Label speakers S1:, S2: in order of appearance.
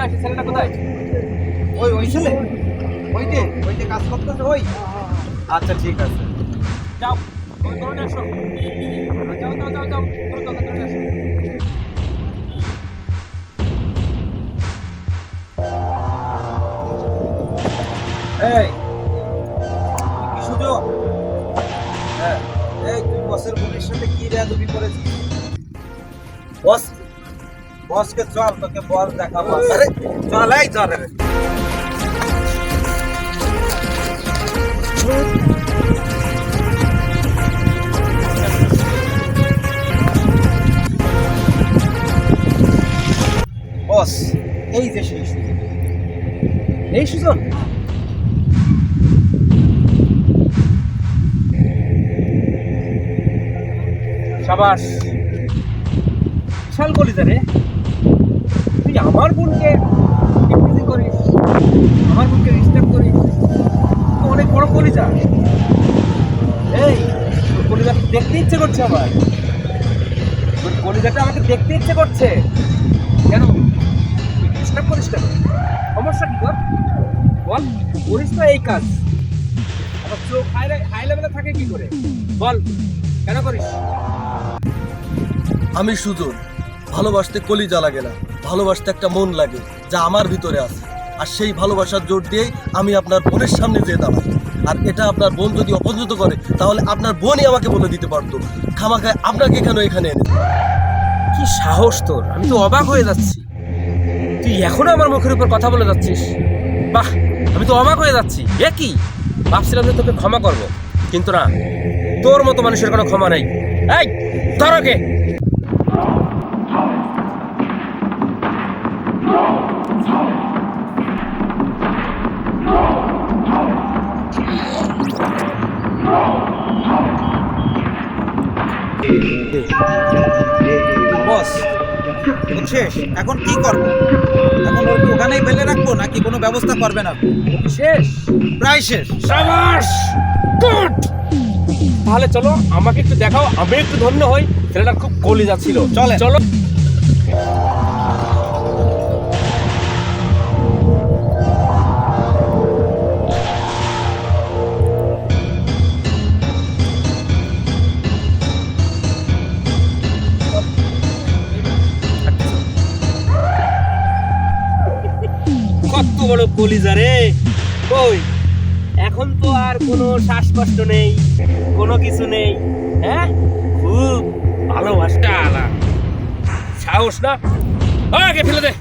S1: কোথায় ছেলেটা কোথায়?
S2: ওই ছেলে ওই যে কাজ করতেছে ওই। আচ্ছা ঠিক আছে।
S1: যাও ওই দৌড়ে আসো। যাও যাও যাও যাও দ্রুত দৌড়ে আসো।
S2: এই কি সুযোগ? হ্যাঁ, এই তুই বসের বোনের সাথে কি বেয়াদবি করেছিস? বসকে চল, তোকে বস দেখাবো। আরে চল, এই চল রে। বস, এই যে সেই সুযোগ। এই সুযোগ
S1: সাবাস, বিশাল কলিজা রে। তুই আমার বোনকে ইমপ্রেস করিস, আমার বোনকে ডিস্টার্ব করিস, তুই অনেক বড় কলিজা। এই তোর কলিজাটা দেখতে ইচ্ছে করছে আমার, তোর কলিজাটা আমাকে দেখতে ইচ্ছে করছে। কেন তুই ডিস্টার্ব করিস কেন? সমস্যা কি তোর বল? করিস তো এই কাজ, আবার চোখ হাই লেভেলে থাকে কি করে বল? কেন করিস?
S3: আমি সুজন, ভালোবাসতে কলিজা লাগে না, ভালোবাসতে একটা মন লাগে যা আমার ভিতরে আছে। আর সেই ভালোবাসার জোর দিয়েই আমি আপনার বোনের সামনে যেয়ে দাঁড়াই। আর এটা আপনার বোন যদি অপছন্দ করে তাহলে আপনার বোনই আমাকে বলে দিতে পারতো। খামাখায় আপনাকে কেন এখানে এনে?
S1: কি সাহস তোর! আমি তো অবাক হয়ে যাচ্ছি, তুই এখনো আমার মুখের উপর কথা বলে যাচ্ছিস। বাহ, আমি তো অবাক হয়ে যাচ্ছি। এ কি, ভাবছিলাম যে তোকে ক্ষমা করব, কিন্তু না, তোর মতো মানুষের কোনো ক্ষমা নেই। এই ধরো কে!
S2: বস বুঝছিস এখন কি করবো? এখন ওর কি ওখানেই ফেলে রাখবো নাকি কোনো ব্যবস্থা করবে না?
S1: শেষ,
S2: প্রায় শেষ।
S1: সাবাস, গুড। তাহলে চলো আমাকে একটু দেখাও, আমি একটু ধন্য হই। ছেলেটা খুব কলিজা ছিল।
S2: চলে
S1: চলো। কত বড় কলিজা রে! কই, এখন তো আর কোনো শ্বাসকষ্ট নেই, কোনো কিছু নেই। হ্যাঁ, খুব ভালোবাসা আলা সাহস না, আগে ফেলে দে।